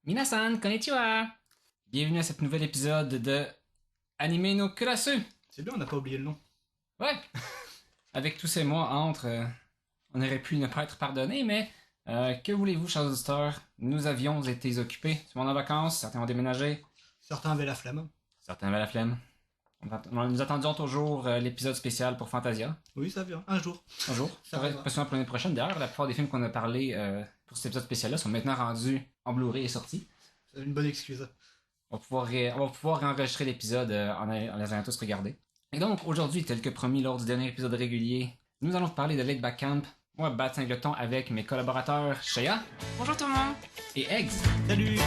Minasan, konnichiwa! Bienvenue à cet nouvel épisode de Anime no Kurasu! C'est bien, on n'a pas oublié le nom. Ouais! Avec tous ces mois entre, on aurait pu ne pas être pardonné, mais que voulez-vous, chers auditeurs? Nous avions été occupés. Tout le monde en vacances, certains ont déménagé. Certains avaient la flamme. Certains avaient la flemme. Nous attendions toujours l'épisode spécial pour Fantasia. Oui, ça vient. Un jour. Un jour. Ça Ça va arrivera. être possible pour l'année prochaine. D'ailleurs, la plupart des films qu'on a parlé pour cet épisode spécial-là sont maintenant rendus en Blu-ray et sortis. C'est une bonne excuse. On va pouvoir enregistrer l'épisode en les ayant tous regardés. Et donc, aujourd'hui, tel que promis lors du dernier épisode régulier, nous allons parler de Laid Back Camp. Moi, Bat Singleton avec mes collaborateurs Shaya Bonjour tout le monde. et Eggs. Salut.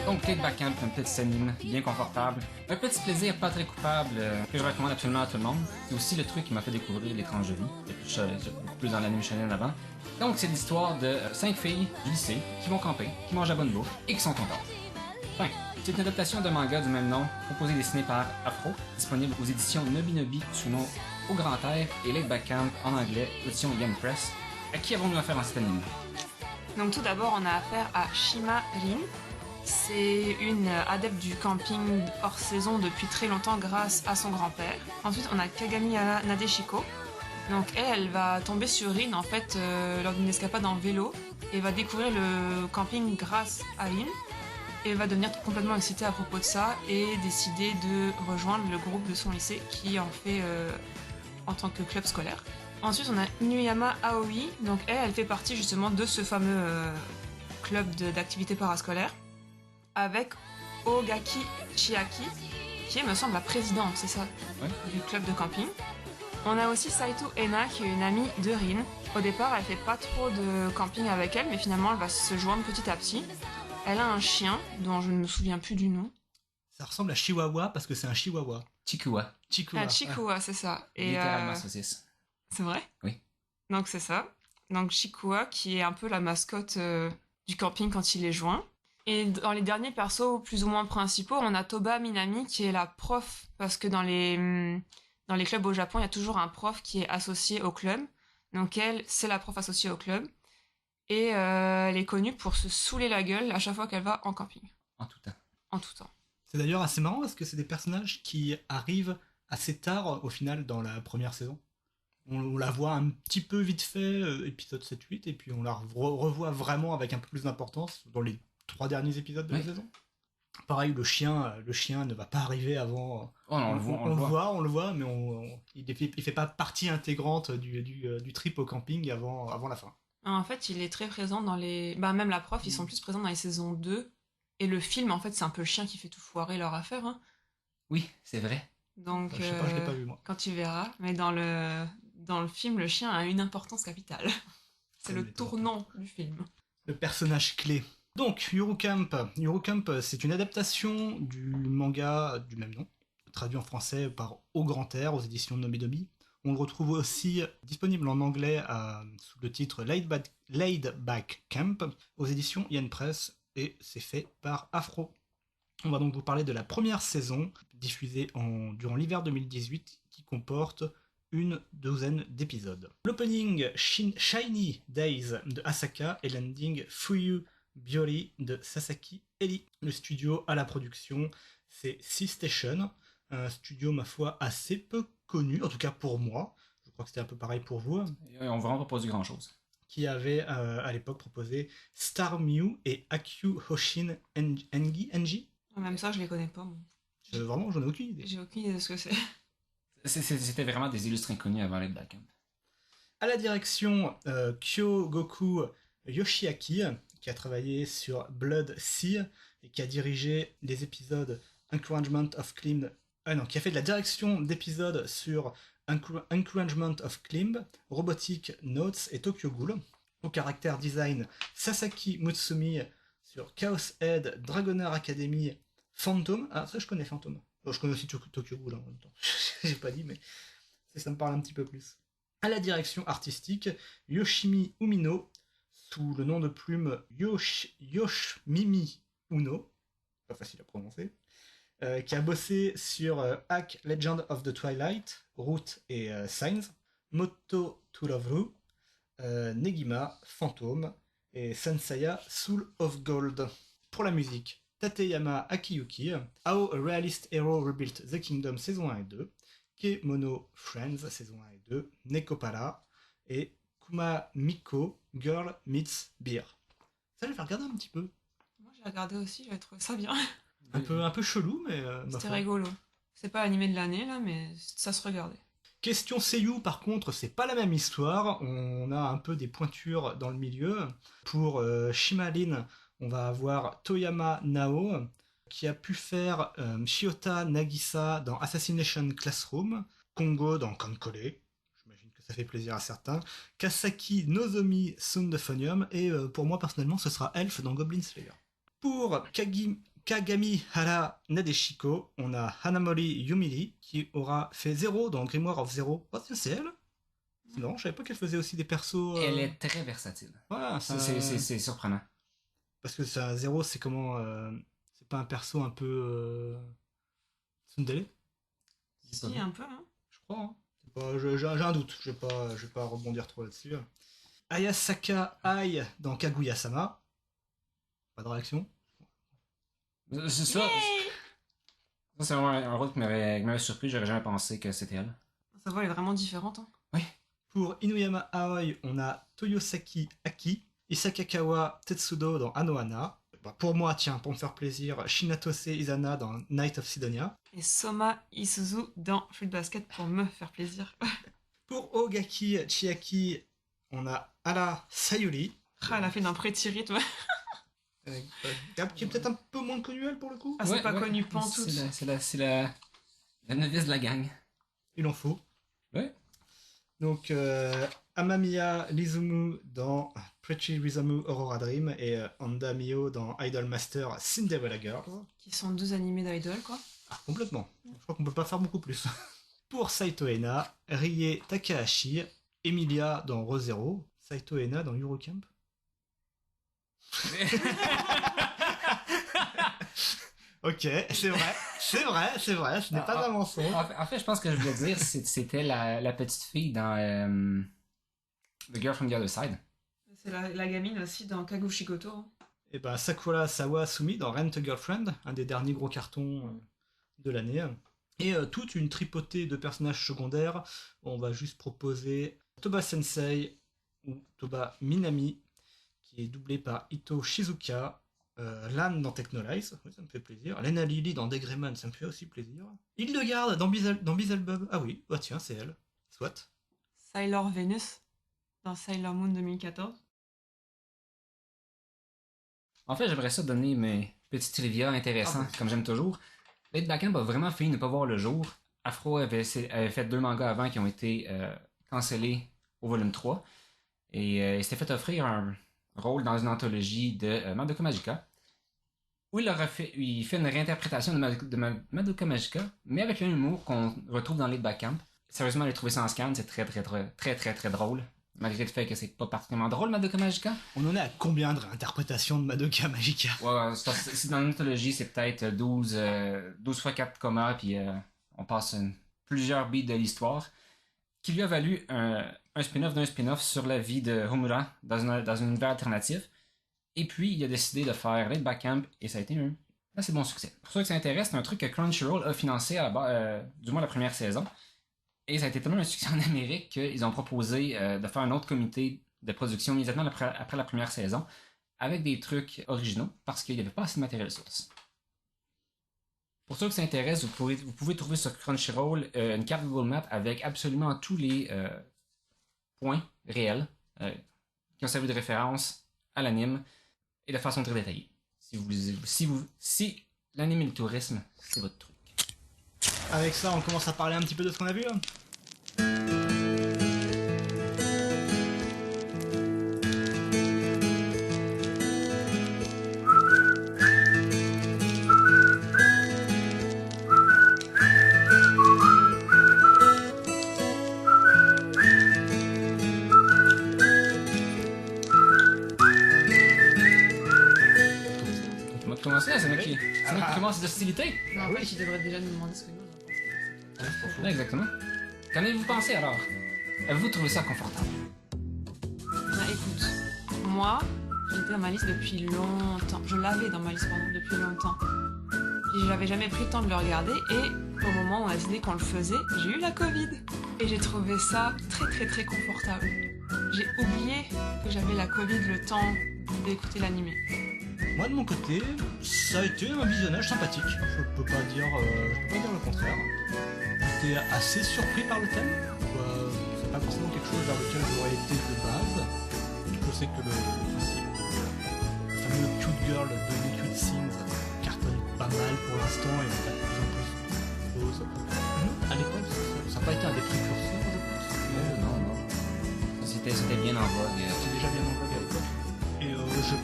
Donc, Laid Back Camp, un petit anime bien confortable. Un petit plaisir pas très coupable que je recommande absolument à tout le monde. C'est aussi le truc qui m'a fait découvrir l'étrange vie. J'étais plus dans l'anime shonen avant. Donc, c'est l'histoire de 5 filles du lycée qui vont camper, qui mangent la bonne bouffe et qui sont contentes. Enfin, c'est une adaptation d'un manga du même nom, composé et dessiné par Afro, disponible aux éditions Nobinobi sous nom Au Grand Air et Laid Back Camp en anglais, édition Young Press. À qui avons-nous affaire dans cet anime? Donc tout d'abord, on a affaire à Shima Rin. C'est une adepte du camping hors saison depuis très longtemps grâce à son grand-père. Ensuite, on a Kagami Nadeshiko. Donc elle va tomber sur Rin en fait lors d'une escapade en vélo et va découvrir le camping grâce à Rin. Et va devenir complètement excitée à propos de ça et décider de rejoindre le groupe de son lycée qui en fait en tant que club scolaire. Ensuite, on a Inuyama Aoi. Donc elle fait partie justement de ce fameux club d'activités parascolaires avec Ogaki Chiaki, qui est, me semble, la présidente, c'est ça, Ouais. du club de camping. On a aussi Saito Ena, qui est une amie de Rin. Au départ, elle fait pas trop de camping avec elle, mais finalement, elle va se joindre petit à petit. Elle a un chien, dont je ne me souviens plus du nom. Ça ressemble à Chihuahua parce que c'est un Chihuahua. Chikuwa. Chihuahua. Ah, Chikua, c'est ça. Et, Littéralement saucisse. c'est vrai? Oui. Donc c'est ça. Donc Chikua, qui est un peu la mascotte du camping quand il est joint. Et dans les derniers persos plus ou moins principaux, on a Toba Minami, qui est la prof, parce que dans les clubs au Japon, il y a toujours un prof qui est associé au club. Donc elle, c'est la prof associée au club. Et elle est connue pour se saouler la gueule à chaque fois qu'elle va en camping. En tout temps. En tout temps. C'est d'ailleurs assez marrant parce que c'est des personnages qui arrivent assez tard au final dans la première saison. On la voit un petit peu vite fait, épisode 7-8, et puis on la revoit vraiment avec un peu plus d'importance dans les 3 derniers épisodes de la Oui. saison. Pareil, le chien ne va pas arriver avant. Oh, non, On le voit, mais il fait pas partie intégrante du trip au camping avant la fin. En fait, il est très présent dans les... Bah, même la prof, ils sont plus présents dans les saisons 2. Et le film, en fait, c'est un peu le chien qui fait tout foirer leur affaire. Hein. Oui, c'est vrai. Donc, Je sais pas, je l'ai pas vu moi. quand tu verras. Mais dans le film, le chien a une importance capitale. C'est Ça le m'étonne. tournant du film. Le personnage clé. Donc, Yuru Camp, c'est une adaptation du manga du même nom, traduit en français par Au Grand Air aux éditions Nobinobi. On le retrouve aussi disponible en anglais sous le titre Laid Back Camp aux éditions Yen Press et c'est fait par Afro. On va donc vous parler de la première saison diffusée durant l'hiver 2018 qui comporte une douzaine d'épisodes. L'opening Shiny Days de Asaka et l'ending Fuyu Biori de Sasaki Eli. Le studio à la production, c'est Sea Station, un studio, ma foi, assez peu connu, en tout cas pour moi, je crois que c'était un peu pareil pour vous, Et on vraiment pas produit grand-chose. qui avait à l'époque proposé Star Mew et Akyu Hoshin Engi. Même ça, je les connais pas. Moi. Vraiment, j'en ai aucune idée. J'ai aucune idée de ce que c'est. C'était vraiment des illustres inconnus avant Laid Back Camp. À la direction, Kyogoku Yoshiaki, qui a travaillé sur Blood Sea et qui a dirigé les épisodes Encouragement of Climb. Qui a fait de la direction d'épisodes sur Encouragement of Climb, Robotic Notes et Tokyo Ghoul. Au caractère design, Sasaki Mutsumi sur Chaos Head, Dragonair Academy, Phantom. Ah, ça, je connais Phantom. Bon, je connais aussi Tokyo Ghoul en même temps. J'ai pas dit, mais ça me parle un petit peu plus. À la direction artistique, Yoshimi Umino, sous le nom de plume Yoshmimi Uno, pas facile à prononcer, qui a bossé sur Hack Legend of the Twilight, Route et Signs, Moto to Love Ru, Negima, Phantom et Senseiya Soul of Gold. Pour la musique, Tateyama Akiyuki, How a Realist Hero Rebuilt the Kingdom saison 1 et 2, Kemono Friends saison 1 et 2, Nekopara et Kuma Miko Girl Meets Beer. Ça, je vais regarder un petit peu. Moi, j'ai regardé aussi, j'avais trouvé ça bien. Un peu chelou, mais... C'était rigolo. C'est pas animé de l'année, là, mais ça se regardait. Question Seiyu, par contre, c'est pas la même histoire. On a un peu des pointures dans le milieu. Pour Shimalin, on va avoir Toyama Nao, qui a pu faire Shiota Nagisa dans Assassination Classroom, Kongo dans Kankole, j'imagine que ça fait plaisir à certains, Kasaki Nozomi Sundephonium, et pour moi personnellement ce sera Elf dans Goblin Slayer. Pour Kagami Hara Nadeshiko, on a Hanamori Yumiri, qui aura fait Zero dans Grimoire of Zero. Oh tiens, c'est elle. Non, je savais pas qu'elle faisait aussi des persos... Elle est très versatile. Ouais, c'est surprenant. Parce que ça, Zero, c'est comment... c'est pas un perso un peu... Tsundere Si, un peu, hein. Je crois, hein. J'ai un doute, je vais pas rebondir trop là-dessus. Ayasaka Ai dans Kaguya-sama. Pas de réaction. Ça, c'est vraiment un rôle qui m'avait surpris, j'aurais jamais pensé que c'était elle. Sa voix est vraiment différente, hein. Oui. Pour Inuyama Aoi, on a Toyosaki Aki, Isakakawa Tetsudo dans Anohana. Bah, pour moi, tiens, pour me faire plaisir, Shinatose Izana dans Night of Sidonia. Et Soma Isuzu dans Fruit Basket pour me faire plaisir. Pour Ogaki Chiaki, on a Ala Sayuri. Ah, elle a fait d'un Pretty Rythme. Qui est peut-être un peu moins connue, elle, pour le coup. Ah, c'est pas connu pantoute. C'est la novice de la gang. Il en faut. Ouais. Donc, Amamiya Lizumu dans Pretty Rizamu Aurora Dream et Anda Mio dans Idol Master Cinderella Girls. Qui sont deux animés d'idol, quoi. Ah, complètement. Je crois qu'on peut pas faire beaucoup plus. Pour Saito Ena, Rie Takahashi, Emilia dans ReZero, Saito Ena dans Eurocamp. Ok, c'est vrai, ce n'est pas un mensonge. En fait, je pense que je voulais dire c'était la petite fille dans The Girl from the Other Side. C'est la gamine aussi dans Kagoshikoto. Hein. Et ben Sakura Sawasumi dans Rent a Girlfriend, un des derniers gros cartons de l'année. Et toute une tripotée de personnages secondaires. On va juste proposer Toba Sensei ou Toba Minami, qui est doublé par Ito Shizuka. Lan dans Technolize, oui, ça me fait plaisir. Lena Lily dans Degreman, ça me fait aussi plaisir. Hildegarde dans Beelzebub, ah oui, bah tiens, c'est elle. Soit. Sailor Venus dans Sailor Moon 2014. En fait, j'aimerais ça donner mes petites trivia intéressantes, comme j'aime toujours. Late Backhand a vraiment failli ne pas voir le jour. Afro avait fait 2 mangas avant qui ont été cancellés au volume 3. Et il s'était fait offrir un rôle dans une anthologie de Madoka Magica, où il fait une réinterprétation de Madoka Magica, mais avec un humour qu'on retrouve dans Late Backhand. Sérieusement, j'ai trouvé ça en scan, c'est très drôle. Malgré le fait que c'est pas particulièrement drôle, Madoka Magica. On en est à combien de réinterprétations de Madoka Magica? Ouais, c'est dans l'anthologie, c'est peut-être 12 fois 4 comas, puis on passe plusieurs beats de l'histoire, qui lui a valu un spin-off d'un spin-off sur la vie de Homura dans un univers alternatif. Et puis, il a décidé de faire Late Backhand, et ça a été un assez bon succès. Pour ceux qui s'intéressent, c'est un truc que Crunchyroll a financé du moins la première saison. Et ça a été tellement un succès en Amérique qu'ils ont proposé de faire un autre comité de production immédiatement après la première saison, avec des trucs originaux, parce qu'il n'y avait pas assez de matériel source. Pour ceux qui s'intéressent, vous pouvez trouver sur Crunchyroll une carte Google Maps avec absolument tous les points réels qui ont servi de référence à l'anime et de façon très détaillée. Si l'anime et le tourisme, c'est votre truc. Avec ça, on commence à parler un petit peu de ce qu'on a vu. va commencer, c'est moi qui commence les hostilités. Non, en oui. fait, tu devrais déjà nous demander ce que nous on en pense. C'est pas faux. Ouais, exactement. Qu'en avez-vous pensé alors? Avez-vous trouvé ça confortable? Bah écoute, moi, j'étais dans ma liste depuis longtemps. Je l'avais dans ma liste, pardon, depuis longtemps. Puis j'avais jamais pris le temps de le regarder et au moment où on a décidé qu'on le faisait, j'ai eu la Covid. Et j'ai trouvé ça très très très confortable. J'ai oublié que j'avais la Covid le temps d'écouter l'animé. Moi de mon côté, ça a été un visionnage sympathique. Je peux pas dire le contraire. J'étais assez surpris par le thème. C'est pas forcément quelque chose vers lequel j'aurais été de base. Je sais que le fameux Cute Girl de The Cute Scenes cartonne pas mal pour l'instant et on a de plus en plus de choses. À l'époque, ça n'a pas été un des précurseurs, je pense. Mais Non. C'était bien en vogue. c'était déjà bien en vogue à l'époque. Et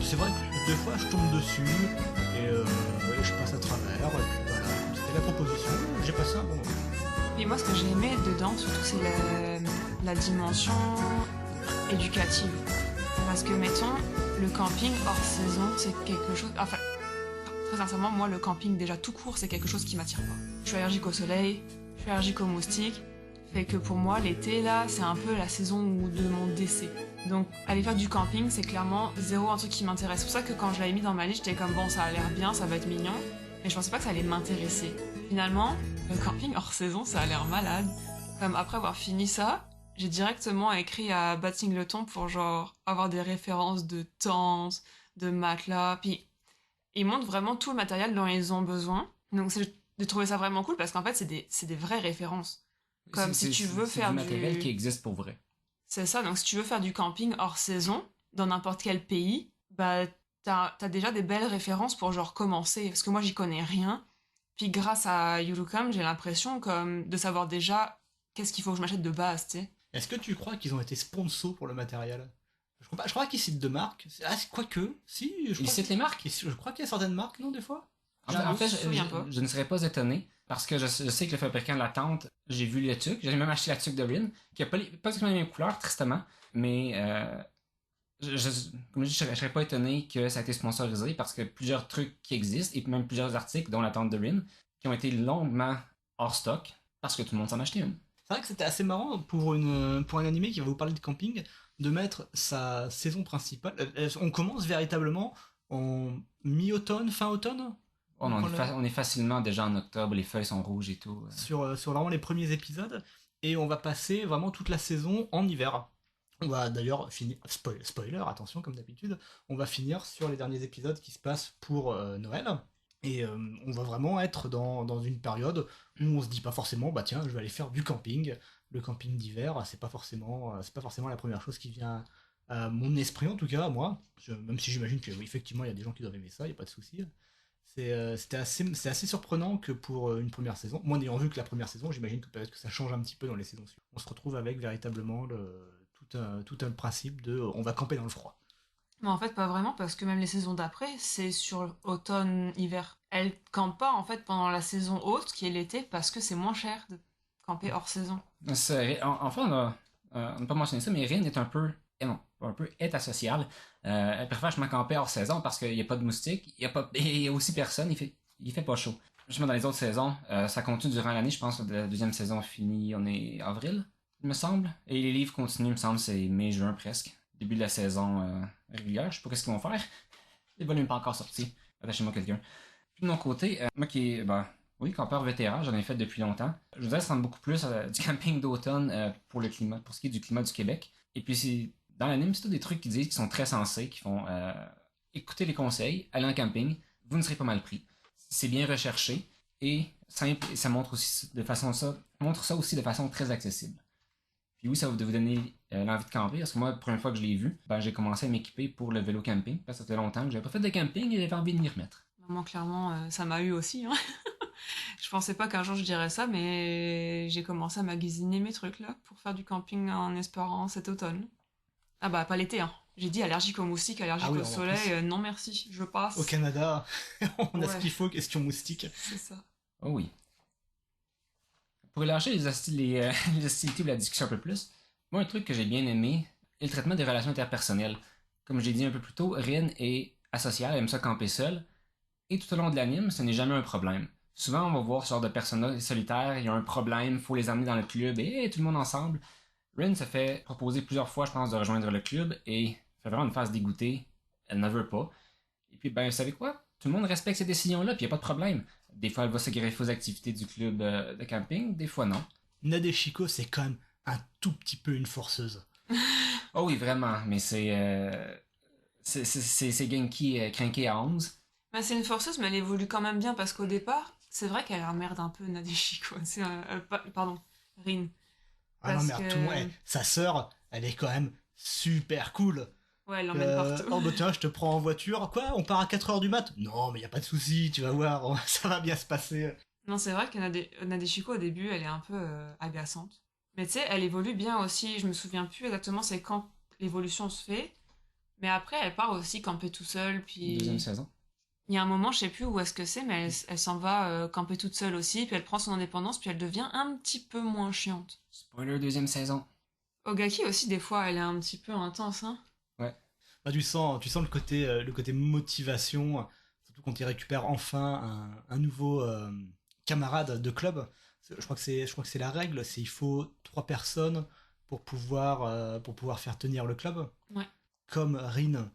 c'est vrai que des fois je tombe dessus et je passe à travers. Et puis voilà, c'était la proposition. J'ai passé un bon moment. Et moi, ce que j'ai aimé dedans, surtout, c'est la dimension éducative. Parce que, mettons, le camping hors saison, c'est quelque chose... Enfin, très sincèrement, moi, le camping, déjà tout court, c'est quelque chose qui m'attire pas. Je suis allergique au soleil, je suis allergique aux moustiques. Fait que pour moi, l'été, là, c'est un peu la saison de mon décès. Donc, aller faire du camping, c'est clairement zéro un truc qui m'intéresse. C'est pour ça que quand je l'avais mis dans ma liste, j'étais comme, bon, ça a l'air bien, ça va être mignon. Mais je pensais pas que ça allait m'intéresser. Finalement, le camping hors saison, ça a l'air malade. Comme après avoir fini ça, j'ai directement écrit à Bad Singleton pour genre avoir des références de tentes, de matelas. Puis ils montrent vraiment tout le matériel dont ils ont besoin. Donc j'ai trouvé ça vraiment cool parce qu'en fait c'est des vraies références. Comme si tu veux faire du matériel qui existe pour vrai. C'est ça, donc si tu veux faire du camping hors saison, dans n'importe quel pays, bah t'as déjà des belles références pour genre commencer. Parce que moi j'y connais rien. Puis grâce à Eurocam, j'ai l'impression comme de savoir déjà qu'est-ce qu'il faut que je m'achète de base, tu sais. Est-ce que tu crois qu'ils ont été sponsors pour le matériel? Je crois qu'ils citent deux marques. Ah, quoique, si. Ils citent les marques? Je crois qu'il y a certaines marques, non, des fois? En fait, me souviens pas. je ne serais pas étonné parce que je sais que le fabricant de la tente, j'ai vu le tuque, j'ai même acheté la tuque de Rin, qui a pas exactement les mêmes couleurs, tristement, mais comme je dis, je serais pas étonné que ça a été sponsorisé parce que plusieurs trucs qui existent et même plusieurs articles, dont la tente de Rin, qui ont été longuement hors stock parce que tout le monde s'en achetait une. C'est vrai que c'était assez marrant pour un animé qui va vous parler de camping, de mettre sa saison principale. On commence véritablement en mi-automne, fin automne. On est facilement déjà en octobre, les feuilles sont rouges et tout. Sur vraiment les premiers épisodes. Et on va passer vraiment toute la saison en hiver. On va d'ailleurs finir... Spoiler, attention, comme d'habitude. On va finir sur les derniers épisodes qui se passent pour Noël. Et on va vraiment être dans une période où on se dit pas forcément, bah tiens, je vais aller faire du camping. Le camping d'hiver, c'est pas forcément la première chose qui vient à mon esprit, en tout cas, à moi. Même si j'imagine que, oui, effectivement, il y a des gens qui doivent aimer ça, il n'y a pas de souci. C'est assez surprenant que pour une première saison, moi n'ayant vu que la première saison, j'imagine que peut-être que ça change un petit peu dans les saisons suivantes. On se retrouve avec véritablement tout un principe de on va camper dans le froid. Mais en fait, pas vraiment, parce que même les saisons d'après, c'est sur automne-hiver. Elles campent pas, en fait, pendant la saison haute, qui est l'été, parce que c'est moins cher de camper hors saison. Enfin, on n'a pas mentionné ça, mais Rin est un peu est asociale. Elle préfère justement camper hors saison parce qu'il n'y a pas de moustiques, il y a aussi personne, il fait pas chaud. Justement, dans les autres saisons, ça continue durant l'année, je pense que la deuxième saison finie, on est avril, il me semble. Et les livres continuent, il me semble, c'est mai-juin presque. Début de la saison régulière, je sais pas ce qu'ils vont faire. Les volumes pas encore sortis. Attachez-moi quelqu'un. Puis de mon côté, moi qui est, campeur vétéran, j'en ai fait depuis longtemps. Je voudrais se rendre beaucoup plus du camping d'automne pour le climat, pour ce qui est du climat du Québec. Et puis dans l'anime, c'est tout des trucs qui disent qui sont très sensés, qui font écouter les conseils, aller en camping, vous ne serez pas mal pris. C'est bien recherché et simple, et ça montre ça aussi de façon très accessible. Puis oui, ça va vous donner l'envie de camper, parce que moi, la première fois que je l'ai vu, j'ai commencé à m'équiper pour le vélo camping, parce que ça fait longtemps que j'avais pas fait de camping et j'avais envie de m'y remettre. Moi, clairement, ça m'a eu aussi. Hein. Je pensais pas qu'un jour je dirais ça, mais j'ai commencé à magasiner mes trucs là pour faire du camping en espérant cet automne. Ah bah pas l'été, hein. J'ai dit allergique aux moustiques, allergique au soleil, non merci, je passe. Au Canada, on a ce qu'il faut, question moustique. C'est ça. Oh oui. Pour élargir les hostilités ou la discussion un peu plus, moi un truc que j'ai bien aimé est le traitement des relations interpersonnelles. Comme j'ai dit un peu plus tôt, Rin est asociale, elle aime ça camper seule, Et tout au long de l'anime, ce n'est jamais un problème. Souvent, on va voir ce genre de personnages solitaires, il y a un problème, faut les amener dans le club et tout le monde ensemble. Rin se fait proposer plusieurs fois, je pense, de rejoindre le club et fait vraiment une phase dégoûtée. Elle ne veut pas. Et puis, ben, vous savez quoi? Tout le monde respecte ces décisions-là, puis il n'y a pas de problème. Des fois, elle va se greffer aux activités du club de camping, des fois non. Nadeshiko, c'est quand même un tout petit peu une forceuse. Oh oui, vraiment, mais c'est Genki craqué à 11. Bah, c'est une forceuse, mais elle évolue quand même bien parce qu'au départ, c'est vrai qu'elle emmerde un peu Nadeshiko. Pardon, Rin. Ah non, Parce merde, que... tout le monde. Sa sœur, elle est quand même super cool. Ouais, elle l'emmène partout. Oh bah tiens, je te prends en voiture. Quoi? On part à 4h du mat? Non, mais y a pas de souci, tu vas voir, ça va bien se passer. Non, c'est vrai que Nadeshiko, au début, elle est un peu agaçante. Mais tu sais, elle évolue bien aussi. Je me souviens plus exactement c'est quand l'évolution se fait. Mais après, elle part aussi camper tout seule. Puis Deuxième saison. il y a un moment, je sais plus où est-ce que c'est, mais elle s'en va camper toute seule aussi. Puis elle prend son indépendance. Puis elle devient un petit peu moins chiante. Spoiler, deuxième saison. Ogaki aussi, des fois, elle est un petit peu intense. Hein. Ouais. Bah, tu sens le côté motivation, surtout quand il récupère enfin un nouveau camarade de club. Je crois que c'est la règle, c'est il faut 3 personnes pour pouvoir faire tenir le club. Ouais. Comme Rin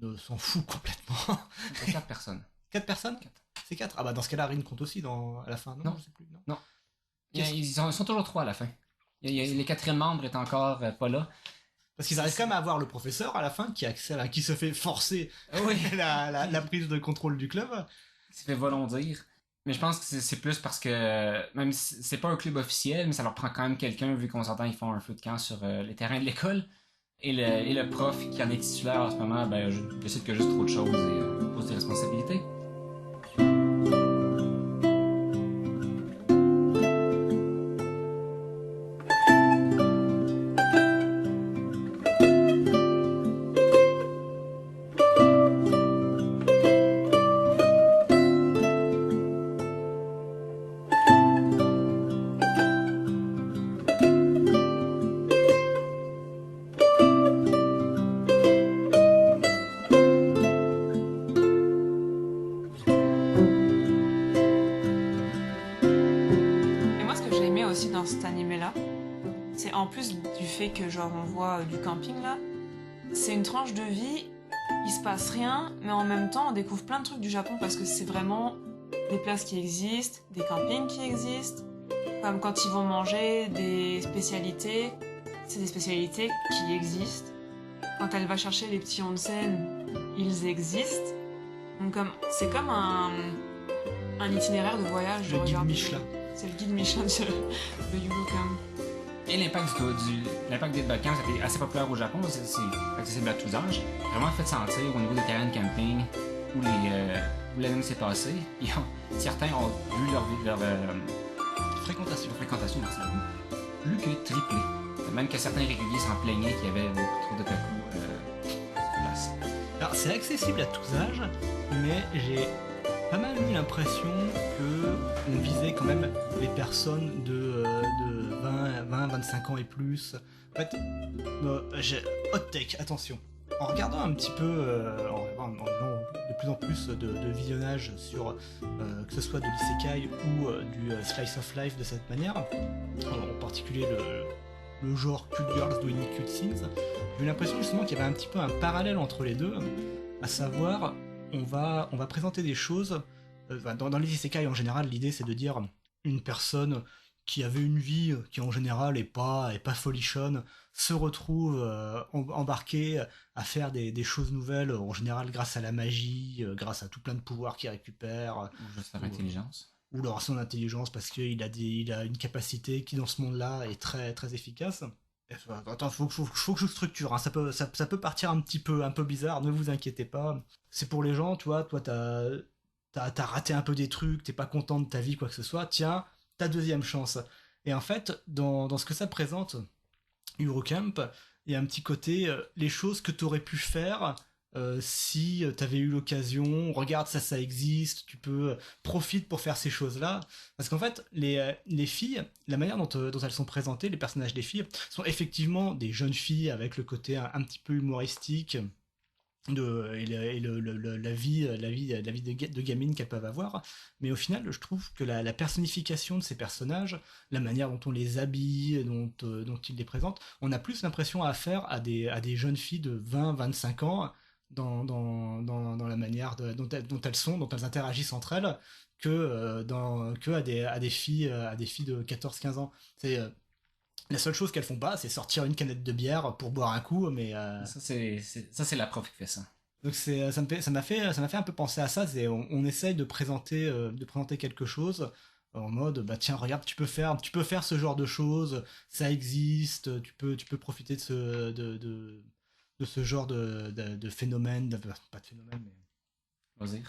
ne s'en fout complètement. 4 personnes. 4 personnes? Quatre. C'est 4. Ah bah dans ce cas-là, Rin compte aussi à la fin. Non, Non. je sais plus. Non. Non. Qu'est-ce Ils sont toujours 3 à la fin. Les quatrième membre est encore pas là. Parce qu'ils arrivent quand même à avoir le professeur à la fin qui se fait forcer Oui. la prise de contrôle du club. Ça fait volontaire. Mais je pense que c'est plus parce que même si c'est pas un club officiel, mais ça leur prend quand même quelqu'un vu qu'on s'entend ils font un feu de camp sur les terrains de l'école. Et le prof qui en est titulaire en ce moment, ben je décide que juste trop de choses et pose des responsabilités. Et moi, ce que j'ai aimé aussi dans cet animé-là, c'est en plus du fait que, genre, on voit du camping là, c'est une tranche de vie, il se passe rien, mais en même temps, on découvre plein de trucs du Japon parce que c'est vraiment des places qui existent, des campings qui existent, comme quand ils vont manger des spécialités, c'est des spécialités qui existent. Quand elle va chercher les petits onsen, ils existent. Donc c'est comme un itinéraire de voyage. Le guide Michelin. C'est le guide Michelin de Yurocam. Et l'impact des Balkans, c'était assez populaire au Japon, c'est accessible à tous âges. Vraiment fait sentir au niveau des terrains de camping où l'anime s'est passé. Certains ont vu leur fréquentation merci à vous, plus que triplé. Même que certains réguliers s'en plaignaient qu'il y avait beaucoup trop d'otaku sur place. Alors c'est accessible à tous âges, mais j'ai pas mal eu l'impression que on visait quand même les personnes de 20-25 ans et plus. En fait, j'ai hot take, attention. En regardant un petit peu, en ayant de plus en plus de visionnage sur que ce soit de l'isekai ou du slice of life de cette manière, en particulier le genre Cute Girls Doing Cute Things, j'ai eu l'impression justement qu'il y avait un petit peu un parallèle entre les deux, à savoir on va présenter des choses, dans les isekai en général l'idée c'est de dire une personne qui avait une vie qui en général est pas folichonne se retrouve embarquée à faire des choses nouvelles en général grâce à la magie, grâce à tout plein de pouvoirs qu'il récupère, Ou juste par intelligence. ou leur son intelligence parce qu'il a une capacité qui dans ce monde-là est très très efficace. Attends, faut que je structure, hein. Ça peut partir un peu bizarre, ne vous inquiétez pas. C'est pour les gens, toi t'as raté un peu des trucs, t'es pas content de ta vie, quoi que ce soit, tiens, ta deuxième chance. Et en fait, dans ce que ça présente, Eurocamp, il y a un petit côté, les choses que t'aurais pu faire si t'avais eu l'occasion, regarde ça existe, tu peux, profite pour faire ces choses-là. Parce qu'en fait, les filles, la manière dont elles sont présentées, les personnages des filles, sont effectivement des jeunes filles avec le côté un petit peu humoristique, la vie, de gamine qu'elles peuvent avoir. Mais au final, je trouve que la personnification de ces personnages, la manière dont on les habille, dont ils les présentent, on a plus l'impression à faire à des jeunes filles de 20-25 ans dans la manière dont elles sont, dont elles interagissent entre elles, que à des filles de 14-15 ans. La seule chose qu'elles font pas, c'est sortir une canette de bière pour boire un coup, mais Ça, c'est la prof qui fait ça. donc ça m'a fait un peu penser à ça. On essaye de présenter quelque chose en mode bah tiens regarde tu peux faire ce genre de choses, ça existe, tu peux profiter de ce genre de phénomène, pas de phénomène mais Vas-y.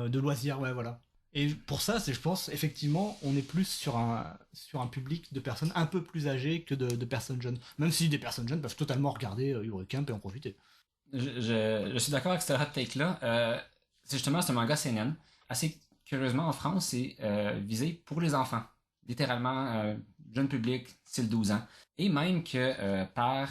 de loisirs, ouais, voilà. Et pour ça, je pense, effectivement, on est plus sur un public de personnes un peu plus âgées que de personnes jeunes. Même si des personnes jeunes peuvent totalement regarder Eurocamp et en profiter. Je suis d'accord avec ce hot take-là. C'est justement ce manga seinen. Assez curieusement, en France, c'est visé pour les enfants. Littéralement, jeune public, style 12 ans. Et même que par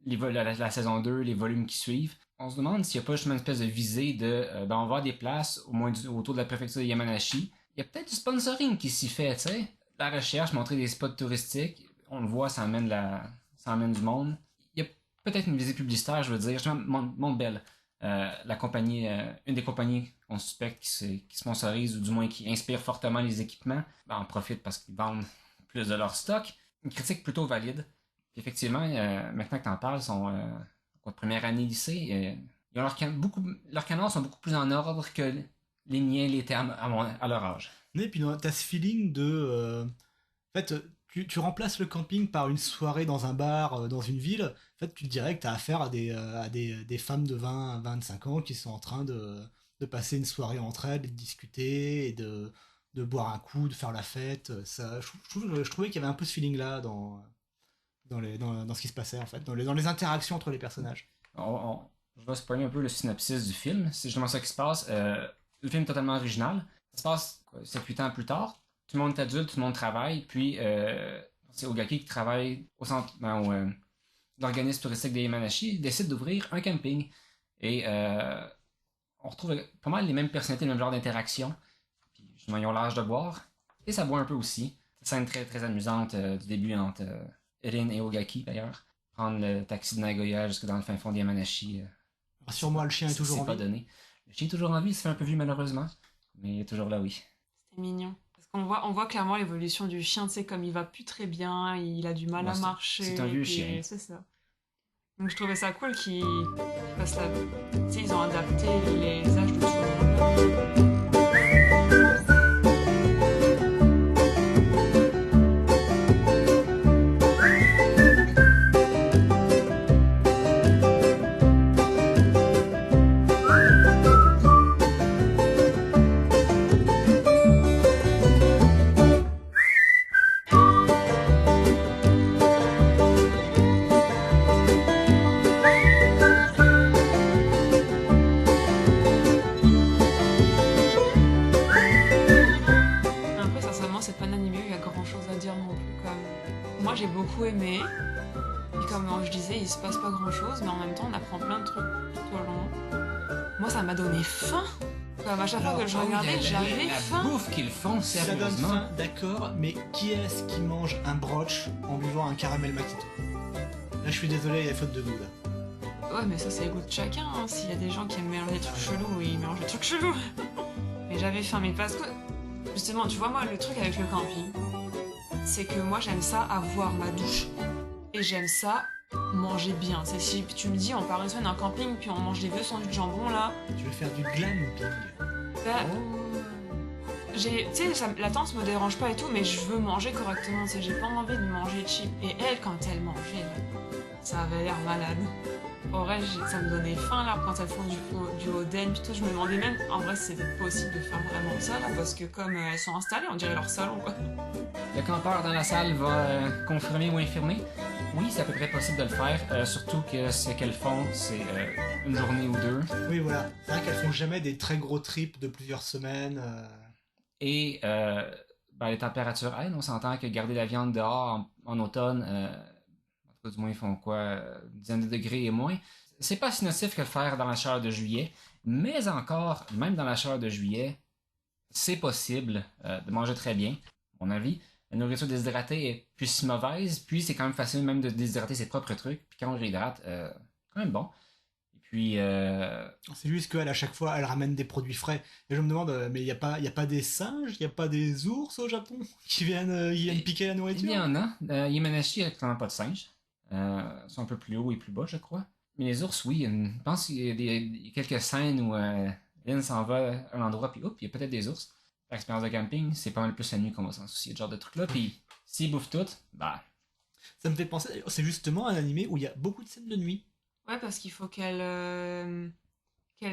la saison 2, les volumes qui suivent, on se demande s'il n'y a pas justement une espèce de visée de on va avoir des places au moins autour de la préfecture de Yamanashi. Il y a peut-être du sponsoring qui s'y fait, tu sais. La recherche, montrer des spots touristiques, on le voit, ça emmène du monde. Il y a peut-être une visée publicitaire, je veux dire. Justement, Montbell, la compagnie, une des compagnies qu'on suspecte qui sponsorise ou du moins qui inspire fortement les équipements, en profite parce qu'ils vendent plus de leur stock. Une critique plutôt valide. Puis effectivement, maintenant que tu en parles, ils sont première année lycée. Ils ont leurs canons sont beaucoup plus en ordre que les miens l'étaient à leur âge. Et puis t'as ce feeling en fait, tu remplaces le camping par une soirée dans un bar, dans une ville. En fait, tu te dirais que t'as affaire des femmes de 20-25 ans qui sont en train de passer une soirée entre elles, et de discuter, et de boire un coup, de faire la fête. Je trouvais qu'il y avait un peu ce feeling-là dans ce qui se passait, en fait, dans les interactions entre les personnages. Je vais spoiler un peu le synopsis du film. C'est justement ça qui se passe. Le film est totalement original. Ça se passe 7-8 ans plus tard. Tout le monde est adulte, tout le monde travaille. Puis c'est Ogaki qui travaille au centre, l'organisme touristique des Yamanashi, décide d'ouvrir un camping. Et on retrouve pas mal les mêmes personnalités, le même genre d'interaction. Puis justement, ils ont l'âge de boire. Et ça boit un peu aussi. Scène très très amusante du début entre Erin et Ogaki d'ailleurs. Prendre le taxi de Nagoya jusque dans le fin fond de Yamanashi. Rassure-moi, le chien est toujours en vie. C'est pas donné. Le chien est toujours en vie, il se fait un peu vieux malheureusement. Mais il est toujours là, oui. C'était mignon. Parce qu'on voit clairement l'évolution du chien, tu sais, comme il va plus très bien, il a du mal à marcher. C'est un vieux chien. C'est ça. Donc je trouvais ça cool qu'ils fassent la... Tu sais, ils ont adapté les âges de tout le monde. J'ai beaucoup aimé. Et comme je disais, il se passe pas grand chose, mais en même temps, on apprend plein de trucs tout au long. Moi, ça m'a donné faim. Comme à chaque fois que je regardais, j'avais faim. La bouffe qu'ils font, ça donne faim, d'accord, mais qui est-ce qui mange un broch en buvant un caramel macchiato? Là, je suis désolé, il y a faute de goût, là. Ouais, mais ça, c'est le goût de chacun. Hein. S'il y a des gens qui aiment mélanger des trucs chelous, ils mélangent des trucs chelous. Mais j'avais faim, mais parce que, justement, tu vois, moi, le truc avec le camping, c'est que moi j'aime ça avoir ma douche et j'aime ça manger bien. C'est si tu me dis on part une semaine en camping puis on mange des vieux sandwichs de jambon là. Tu veux faire du glamping? Tu sais, la tente me dérange pas et tout, mais je veux manger correctement. J'ai pas envie de manger cheap. Et elle, quand elle mangeait, là, ça avait l'air malade. En vrai, ça me donnait faim là quand elles font du oden. Puis tout, je me demandais même en vrai si c'était possible de faire vraiment ça là, parce que comme elles sont installées, on dirait leur salon quoi. Le campeur dans la salle va confirmer ou infirmer. Oui, c'est à peu près possible de le faire, surtout que ce qu'elles font, c'est une journée ou deux. Oui, voilà. C'est vrai qu'elles font jamais des très gros trips de plusieurs semaines. Et les températures aident. On s'entend que garder la viande dehors en automne, en tout cas, du moins, ils font quoi, une dizaine de degrés et moins. C'est pas si nocif que le faire dans la chaleur de juillet, mais encore, même dans la chaleur de juillet, c'est possible de manger très bien, à mon avis. La nourriture déshydratée est plus si mauvaise, puis c'est quand même facile même de déshydrater ses propres trucs, puis quand on réhydrate, quand même bon. Et puis, C'est juste qu'elle, à chaque fois, elle ramène des produits frais. Et je me demande, mais y a pas des singes, y a pas des ours au Japon qui viennent piquer la il nourriture? y en a. Yamanashi, il n'y a pas de singes. Ils sont un peu plus hauts et plus bas, je crois. Mais les ours, oui, je pense qu'il y a, il y a quelques scènes où Lynn s'en va à un endroit, puis hop, il y a peut-être des ours. L'expérience de camping, c'est pas mal plus la nuit qu'on va s'en soucier de ce genre de trucs-là. Puis s'ils bouffent tout, bah, Ça me fait penser, c'est justement un animé où il y a beaucoup de scènes de nuit. Ouais, parce qu'il faut qu'elles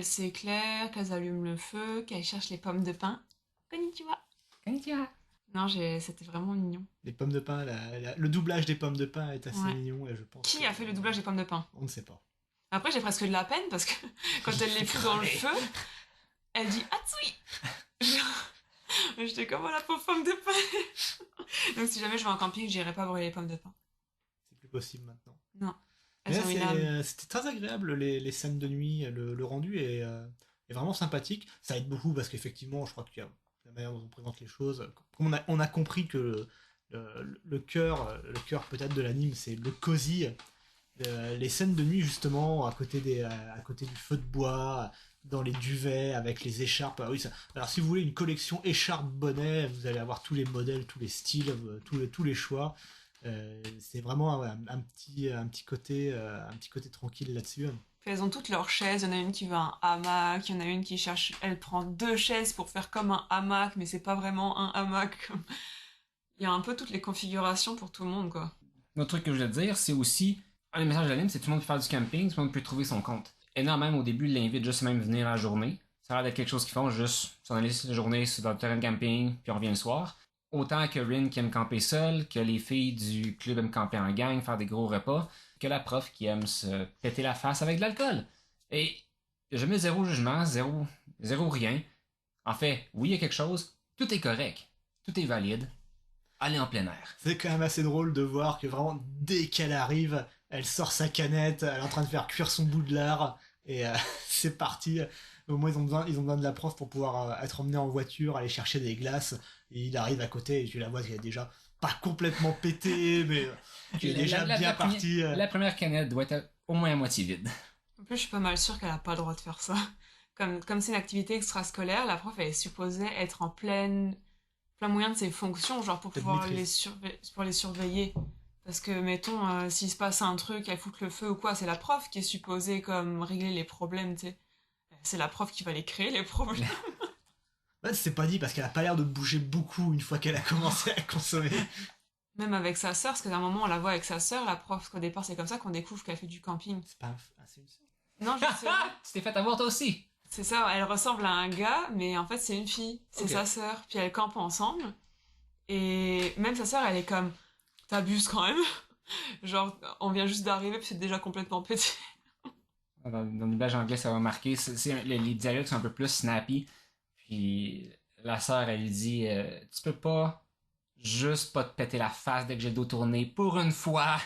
s'éclairent, qu'elles allument le feu, qu'elles cherchent les pommes de pin. Konnichiwa. konnichiwa. Non, c'était vraiment mignon. Les pommes de pin, le doublage des pommes de pin est assez Ouais. mignon et je pense. Qui a fait le doublage des pommes de pin? On ne sait pas. Après, j'ai presque de la peine parce que quand elle les fout dans le feu, elle dit Atsui. J'étais comme la pauvre pomme de pain. Donc si jamais je vais en camping, j'irai pas brûler les pommes de pain. C'est plus possible maintenant. Non. Mais Elles ont une âme. c'était très agréable les scènes de nuit, le rendu est vraiment sympathique. Ça aide beaucoup parce qu'effectivement, je crois qu'il y a la manière dont on présente les choses. Comme on a compris que le cœur peut-être de l'anime, c'est le cosy. Les scènes de nuit justement à côté du feu de bois, dans les duvets avec les écharpes. Ah oui, alors si vous voulez une collection écharpe bonnet, vous allez avoir tous les modèles, tous les styles, tous les choix. C'est vraiment un petit côté tranquille là-dessus. Puis elles ont toutes leurs chaises. Il y en a une qui veut un hamac, il y en a une qui cherche. Elle prend 2 chaises pour faire comme un hamac, mais c'est pas vraiment un hamac. Il y a un peu toutes les configurations pour tout le monde, quoi. L'autre truc que je voulais te dire, c'est aussi, le message de l'anime, c'est que tout le monde peut faire du camping, tout le monde peut trouver son compte. Ena, même au début, l'invite juste même venir la journée. Ça a l'air d'être quelque chose qu'ils font, juste s'en aller la journée dans le terrain de camping, puis on revient le soir. Autant que Rin qui aime camper seul, que les filles du club aiment camper en gang, faire des gros repas, que la prof qui aime se péter la face avec de l'alcool. Et je mets zéro jugement, zéro rien. En fait, oui, il y a quelque chose, tout est correct, tout est valide. Allez en plein air. C'est quand même assez drôle de voir que vraiment, dès qu'elle arrive, elle sort sa canette, elle est en train de faire cuire son bout de lard, et c'est parti. Au moins, ils ont besoin de la prof pour pouvoir être emmenés en voiture, aller chercher des glaces, et il arrive à côté, et tu la vois qu'elle est déjà pas complètement pétée, mais qui est déjà bien partie. La première canette doit être au moins à moitié vide. En plus, je suis pas mal sûre qu'elle a pas le droit de faire ça. Comme c'est une activité extrascolaire, la prof elle est supposée être en plein moyen de ses fonctions, genre pour Pleine pouvoir maîtrise. pour les surveiller. Parce que, mettons, s'il se passe un truc, elle fout le feu ou quoi, c'est la prof qui est supposée comme régler les problèmes, tu sais. C'est la prof qui va les créer, les problèmes. Ouais, c'est pas dit parce qu'elle a pas l'air de bouger beaucoup une fois qu'elle a commencé à consommer. Même avec sa sœur, parce qu'à un moment on la voit avec sa sœur, la prof, qu'au départ c'est comme ça qu'on découvre qu'elle fait du camping. C'est pas c'est une sœur. Non, je sais. Tu t'es fait avoir toi aussi. C'est ça, elle ressemble à un gars, mais en fait c'est une fille, c'est Ok. sa sœur. Puis elles campent ensemble, et même sa sœur elle est comme, t'abuses quand même. Genre, on vient juste d'arriver, puis c'est déjà complètement pété. Dans le doublage anglais, ça va marquer. Les dialogues sont un peu plus snappy. Puis la sœur, elle dit tu peux pas juste pas te péter la face dès que j'ai le dos tourné pour une fois.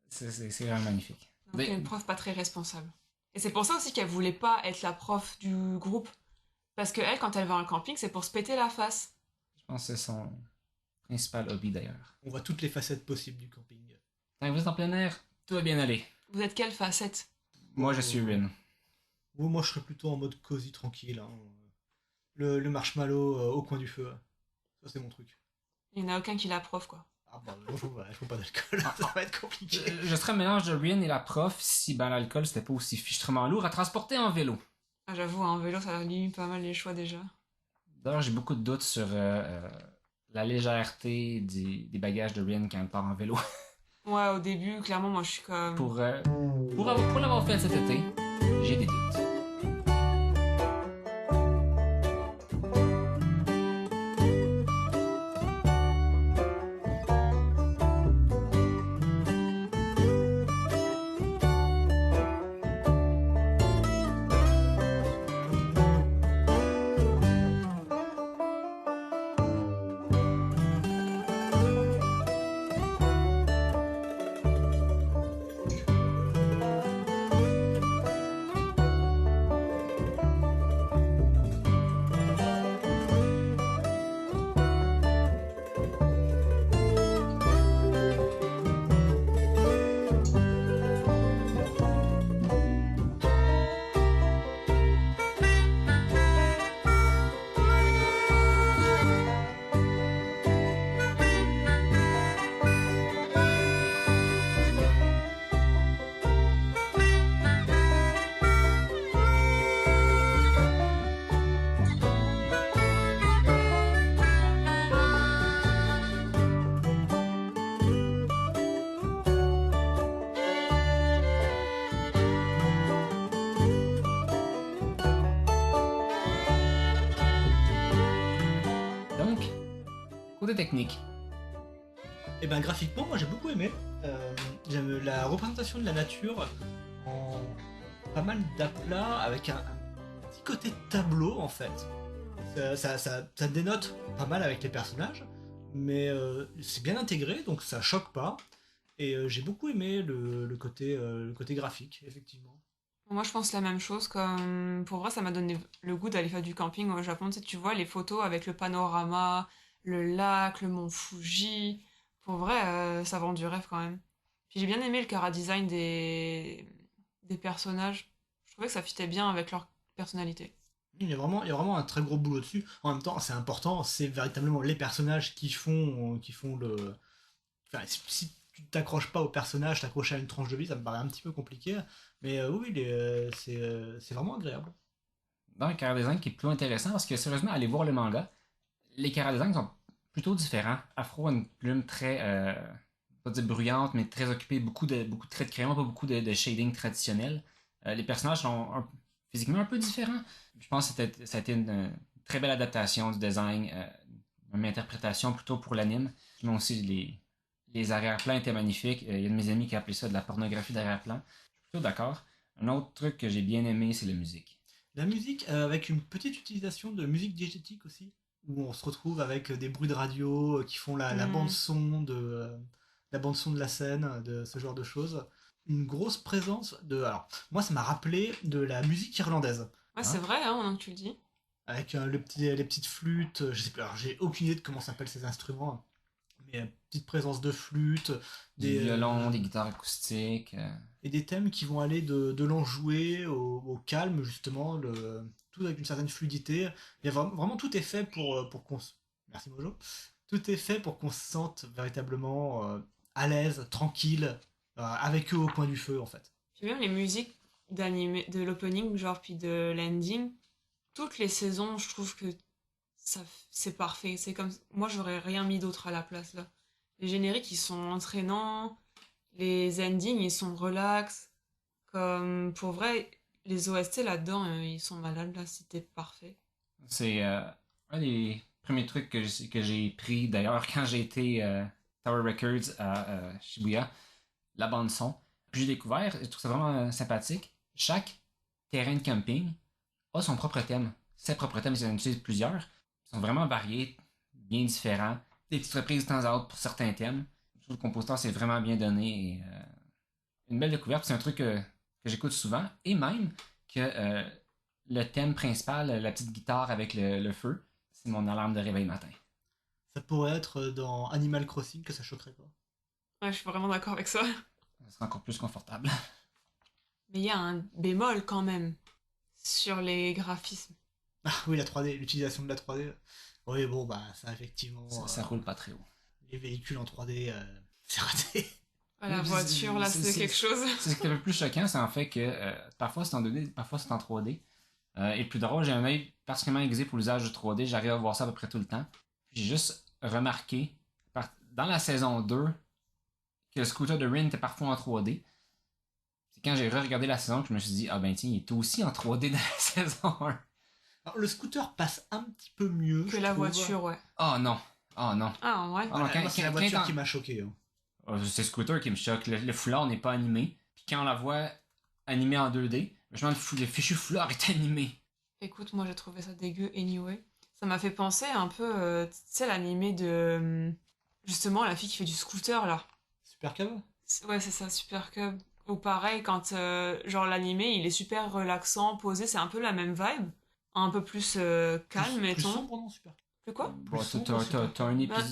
C'est vraiment magnifique. Donc elle est une prof pas très responsable. Et c'est pour ça aussi qu'elle voulait pas être la prof du groupe. Parce que elle, quand elle va en camping, c'est pour se péter la face. Je pense que c'est son principal hobby d'ailleurs. On voit toutes les facettes possibles du camping. Quand vous êtes en plein air, tout va bien aller. Vous êtes quelle facette? Moi, je suis Rin. Moi, je serais plutôt en mode cosy, tranquille. Hein. Le marshmallow au coin du feu. Ça, c'est mon truc. Il n'y en a aucun qui la prof, quoi. Ah bah, moi, je bois pas d'alcool. Ça va être compliqué. Je serais un mélange de Rin et la prof si ben, l'alcool c'était pas aussi fichtrement lourd à transporter en vélo. Ah, j'avoue, en vélo, ça limite pas mal les choix déjà. D'ailleurs, j'ai beaucoup de doutes sur la légèreté des bagages de Rin quand elle part en vélo. Ouais, au début, clairement, moi je suis comme. Pour l'avoir fait cet été, j'ai des doutes. côté technique. Et ben graphiquement, moi j'ai beaucoup aimé. J'aime la représentation de la nature en pas mal d'aplats avec un petit côté tableau en fait. Ça dénote pas mal avec les personnages, mais c'est bien intégré donc ça choque pas. Et j'ai beaucoup aimé le côté graphique, effectivement. Moi, je pense la même chose. Comme pour vrai, ça m'a donné le goût d'aller faire du camping au Japon. Tu sais, tu vois les photos avec le panorama, le lac, le mont Fuji. Pour vrai, ça vend du rêve quand même. Puis j'ai bien aimé le chara-design des personnages. Je trouvais que ça fitait bien avec leur personnalité. Il y a vraiment un très gros boulot dessus. En même temps, c'est important, c'est véritablement les personnages qui font le. Enfin, si tu t'accroches pas au personnage, t'accroches à une tranche de vie, ça me paraît un petit peu compliqué. Mais oui, c'est vraiment agréable. Dans le chara design qui est plus intéressant parce que sérieusement, allez voir le manga, les chara design sont plutôt différents. Afro a une plume très, pas dire bruyante, mais très occupée, beaucoup de traits de crayon, pas beaucoup de shading traditionnel. Les personnages sont physiquement un peu différents. Je pense que ça a été une très belle adaptation du design, une interprétation plutôt pour l'anime. Mais aussi les arrière-plans étaient magnifiques. Il y a de mes amis qui appelaient ça de la pornographie d'arrière-plan. Je suis plutôt d'accord. Un autre truc que j'ai bien aimé, c'est la musique. La musique, avec une petite utilisation de musique diégétique aussi, où on se retrouve avec des bruits de radio qui font la bande son la bande son de la scène, de ce genre de choses. Une grosse présence de. Alors, moi, ça m'a rappelé de la musique irlandaise. Ouais, c'est vrai, hein, maintenant que tu le dis. Avec les petites flûtes, je sais pas, alors j'ai aucune idée de comment s'appellent ces instruments, mais petite présence de flûte, Du violon, des guitares acoustiques. et des thèmes qui vont aller de l'enjoué au calme, justement, tout avec une certaine fluidité. Il y a vraiment tout est fait pour qu'on Merci Mojo. Tout est fait pour qu'on se sente véritablement à l'aise, tranquille, avec eux au coin du feu, en fait. Puis même les musiques de l'opening, genre, puis de l'ending, toutes les saisons, je trouve que ça, c'est parfait. C'est comme, moi, j'aurais rien mis d'autre à la place, là. Les génériques, ils sont entraînants. Les endings, ils sont relax. Comme, pour vrai, les OST là-dedans, ils sont malades, là. C'était parfait. C'est un des premiers trucs que j'ai pris d'ailleurs quand j'ai été Tower Records à Shibuya, la bande son. Puis j'ai découvert, je trouve ça vraiment sympathique. Chaque terrain de camping a son propre thème. Ses propres thèmes, ils en utilisent plusieurs. Ils sont vraiment variés, bien différents. Des petites reprises de temps à autre pour certains thèmes. Je trouve que le compositeur s'est vraiment bien donné. Et, une belle découverte. C'est un truc que j'écoute souvent. Et même que le thème principal, la petite guitare avec le feu, c'est mon alarme de réveil matin. Ça pourrait être dans Animal Crossing que ça choquerait pas. Ouais, je suis vraiment d'accord avec ça. Ça sera encore plus confortable. Mais il y a un bémol quand même sur les graphismes. Ah oui, la 3D, l'utilisation de la 3D. Oui, bon, bah, ça, effectivement. Ça roule pas très haut. Les véhicules en 3D, c'est raté. Ah, la voiture, là, c'est quelque chose. C'est ce qui est le plus choquant, c'est en fait que parfois c'est en 2D, parfois c'est en 3D. Et le plus drôle, j'ai un œil particulièrement aiguisé pour l'usage du 3D, j'arrive à voir ça à peu près tout le temps. Puis j'ai juste remarqué, dans la saison 2, que le scooter de Rin était parfois en 3D. C'est quand j'ai regardé la saison que je me suis dit, ah ben tiens, il était aussi en 3D dans la saison 1. Alors, le scooter passe un petit peu mieux Que la voiture, ouais. Oh non, oh non. Ah, ouais. Oh non, Moi, c'est la voiture qui m'a choqué. Hein. C'est le scooter qui me choque. Le foulard n'est pas animé. Puis quand on la voit animée en 2D, je me demande le fichu foulard est animé. Écoute, moi j'ai trouvé ça dégueu anyway. Ça m'a fait penser un peu, tu sais, l'animé de. Justement, la fille qui fait du scooter là. Super Cub. Ouais, c'est ça, Super Cub. Ou pareil, quand genre l'animé il est super relaxant, posé, c'est un peu la même vibe. Un peu plus calme, Plus mettons. sombre, non, Super Cub. Plus quoi? Bon, sombre, t'as un épisode.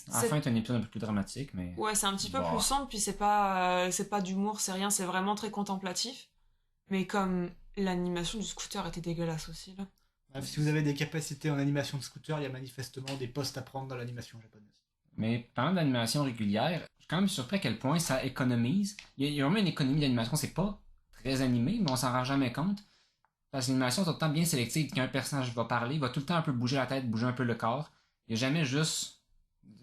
Bah, À la fin, t'as un épisode un peu plus dramatique, mais. Ouais, c'est un petit peu Bah. plus sombre, puis c'est pas d'humour, c'est rien, c'est vraiment très contemplatif. Mais comme l'animation du scooter était dégueulasse aussi, là. Si vous avez des capacités en animation de scooter, il y a manifestement des postes à prendre dans l'animation japonaise. Mais parlant d'animation régulière, je suis quand même surpris à quel point ça économise. Il y a vraiment une économie d'animation, c'est pas très animé, mais on s'en rend jamais compte. Parce que l'animation est tout le temps bien sélective. Quand un personnage va parler, il va tout le temps un peu bouger la tête, bouger un peu le corps. Il n'y a jamais juste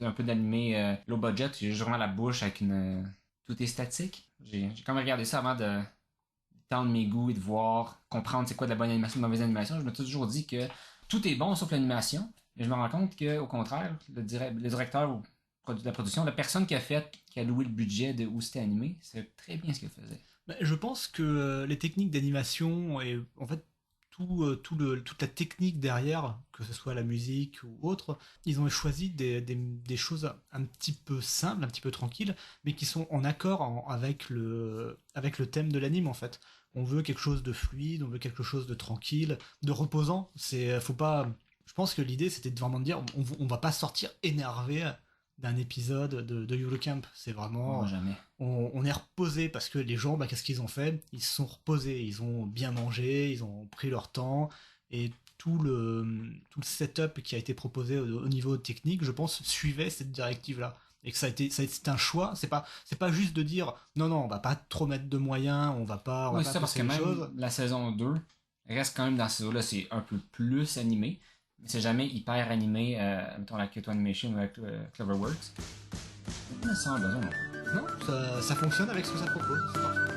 un peu d'animé low budget, il y a juste vraiment la bouche avec une. Tout est statique. J'ai quand même regardé ça avant de tendre mes goûts et de voir, comprendre c'est quoi de la bonne animation, de la mauvaise animation. Je me suis toujours dit que tout est bon sauf l'animation. Mais je me rends compte qu'au contraire, le directeur ou de la production, la personne qui a loué le budget de où c'était animé, c'est très bien ce qu'elle faisait. Bah, je pense que les techniques d'animation et en fait toute la technique derrière, que ce soit la musique ou autre, ils ont choisi des choses un petit peu simples, un petit peu tranquilles, mais qui sont en accord avec le thème de l'anime en fait. On veut quelque chose de fluide, on veut quelque chose de tranquille, de reposant. Faut pas. Je pense que l'idée c'était vraiment de dire on va pas sortir énervé d'un épisode de Eurocamp. C'est Oh, vraiment jamais. on est reposé parce que les gens, bah, qu'est-ce qu'ils ont fait? Ils se sont reposés, ils ont bien mangé, ils ont pris leur temps et tout le setup qui a été proposé au niveau technique, je pense, suivait cette directive-là. Et que c'est un choix. C'est pas juste de dire non, non, on va pas trop mettre de moyens, on Oui, va c'est pas ça, parce que pousser les choses. même la saison 2 reste quand même dans ces eaux-là, c'est un peu plus animé. Mais c'est jamais hyper animé, mettons la Kyoto Animation ou avec Cloverworks. Mais sans besoin non plus. Non, ça fonctionne avec ce que ça propose. C'est parfait.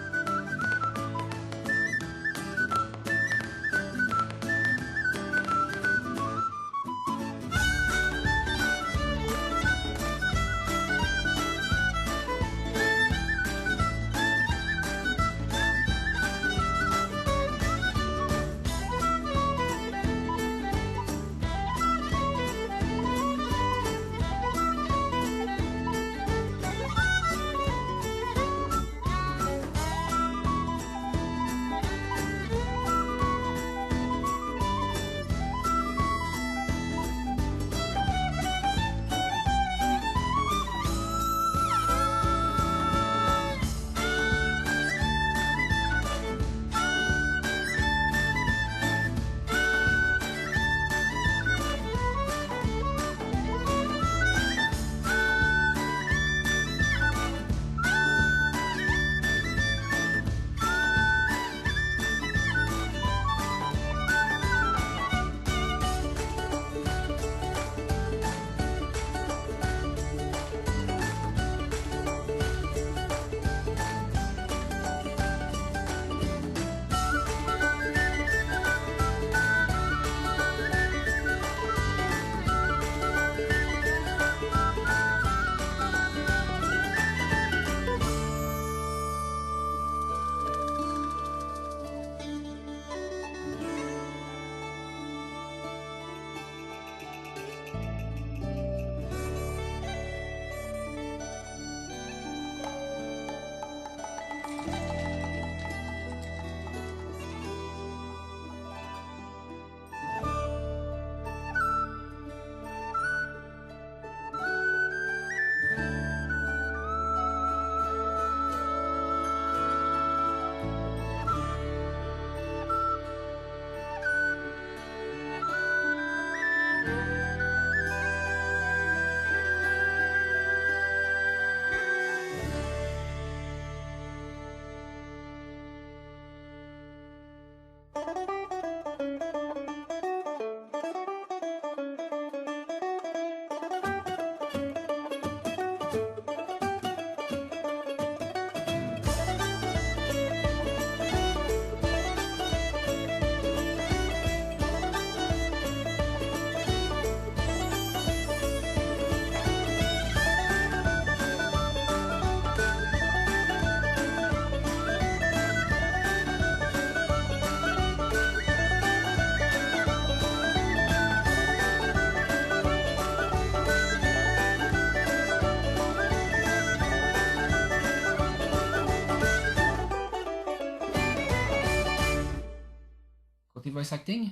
Côté voice acting,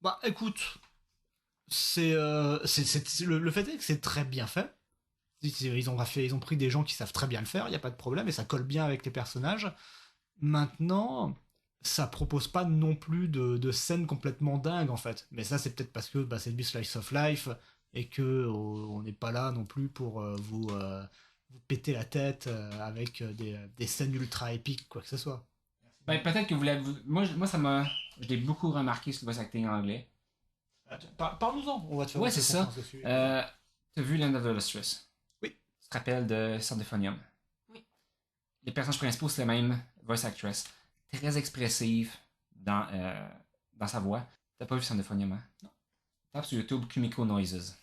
Bah, écoute, le fait est que c'est très bien fait. Ils ont pris des gens qui savent très bien le faire, il n'y a pas de problème, et ça colle bien avec les personnages. Maintenant, ça propose pas non plus de scènes complètement dingues, en fait. Mais ça, c'est peut-être parce que bah, c'est du slice of life, et que on n'est pas là non plus pour vous péter la tête avec des scènes ultra épiques, quoi que ce soit. ben, peut-être que vous l'avez. Moi, ça m'a. Je l'ai beaucoup remarqué sur le voice acting anglais. Parle-nous-en, on va te faire Ouais, une c'est ça. conférence dessus. T'as vu Land of the Lustrous? Oui. Tu te rappelles de Sardonium? Oui. Les personnages principaux, c'est la même voice actress. Très expressive dans sa voix. T'as pas vu Sardonium, hein? Non. Tape sur YouTube Kumiko Noises.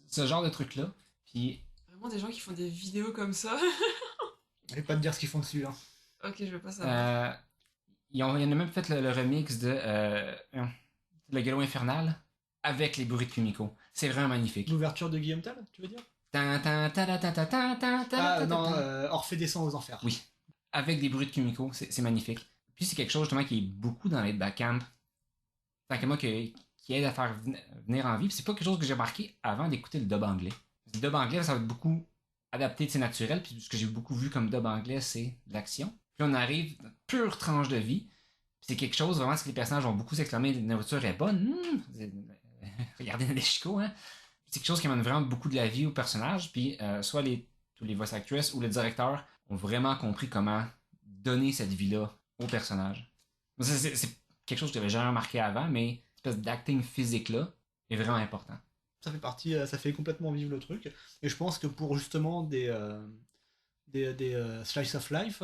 Ce genre de truc-là. Puis, Vraiment des gens qui font des vidéos comme ça. Je vais pas te dire ce qu'ils font dessus. Hein. Ok, je vais pas savoir. il y en a même fait le remix de Le Galop Infernal avec les bruits de Kumiko. C'est vraiment magnifique. L'ouverture de Guillaume Tell, tu veux dire? Tan, tan, ta, ta, ta, ta, ta, ta, ta, Ah non, ta. Orphée descend aux enfers. Oui. Avec des bruits de Kumiko, c'est magnifique. Puis c'est quelque chose justement qui est beaucoup dans les backcamp. Tant que moi qui aide à faire venir en vie. Puis c'est pas quelque chose que j'ai remarqué avant d'écouter le dub anglais. Le dub anglais, ça va être beaucoup adapté, c'est naturel. Puis ce que j'ai beaucoup vu comme dub anglais, c'est l'action. Puis on arrive dans une pure tranche de vie. Puis c'est quelque chose vraiment, c'est que les personnages vont beaucoup s'exclamer, la nourriture est bonne. Regardez Nadeshiko, hein. C'est quelque chose qui amène vraiment beaucoup de la vie au personnage. Puis soit tous les voice actresses ou le directeur ont vraiment compris comment donner cette vie-là au personnage. C'est quelque chose que j'avais jamais remarqué avant, mais cette espèce d'acting physique-là est vraiment important. Ça fait partie, ça fait complètement vivre le truc. Et je pense que pour justement des slice of life,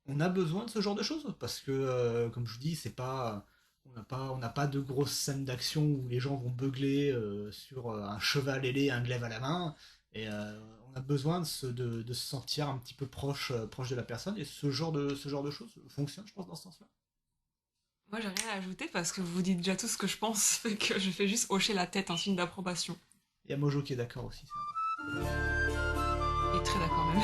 on a besoin de ce genre de choses. Parce que, comme je vous dis, c'est pas... On n'a pas de grosses scènes d'action où les gens vont beugler sur un cheval ailé et un glaive à la main. Et on a besoin de se sentir un petit peu proche de la personne. Et ce genre de choses fonctionne, je pense, dans ce sens-là. Moi, j'ai rien à ajouter parce que vous dites déjà tout ce que je pense et que je fais juste hocher la tête en signe d'approbation. Il y a Mojo qui est d'accord aussi. Il est très d'accord même.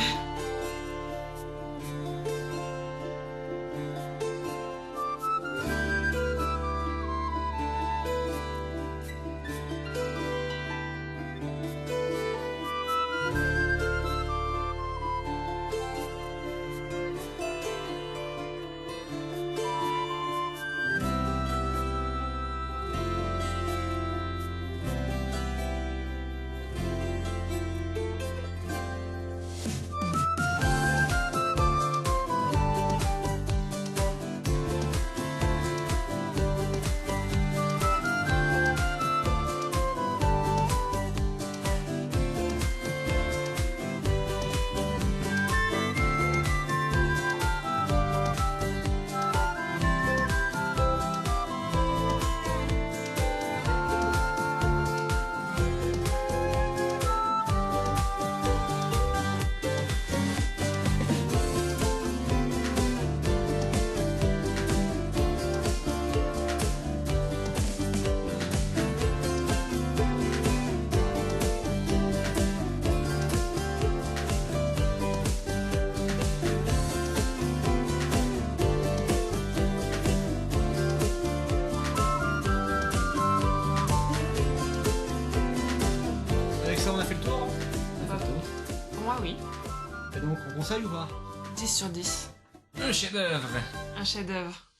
Avec ça, on a fait le tour. Hein. Pour moi, oui. Et donc, on conseille ou pas? 10 sur 10. Un chef-d'œuvre. Un chef-d'œuvre.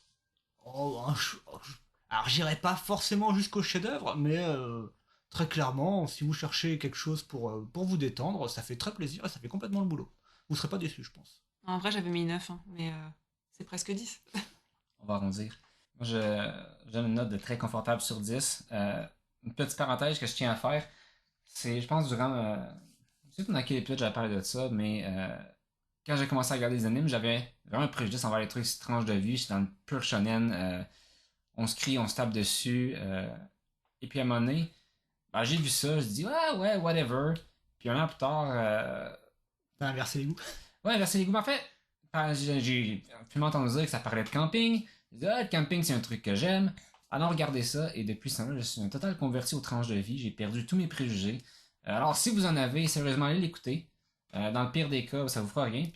Alors, j'irai pas forcément jusqu'au chef-d'œuvre, mais très clairement, si vous cherchez quelque chose pour vous détendre, ça fait très plaisir et ça fait complètement le boulot. Vous serez pas déçus, je pense. En vrai, j'avais mis 9, hein, mais c'est presque 10. On va arrondir. Moi, je donne une note de très confortable sur 10. Une petite parenthèse que je tiens à faire, c'est, je pense, durant... je sais pas dans quel épisode j'avais parlé de ça, mais quand j'ai commencé à regarder les animes, j'avais vraiment un préjudice envers les trucs tranches de vie. J'étais dans le pur shonen. On se crie, on se tape dessus. Et puis à un moment donné, ben, j'ai vu ça, je dis ouais, whatever. Puis un an plus tard... T'as inversé les goûts. Ouais, inverser les goûts. En fait, j'ai pu m'entendre dire que ça parlait de camping. J'ai dit, le camping, c'est un truc que j'aime. Alors, regardez ça. Et depuis ce temps-là, je suis un total converti aux tranches de vie. J'ai perdu tous mes préjugés. Alors, si vous en avez, sérieusement, allez l'écouter. Dans le pire des cas, ça vous fera rien.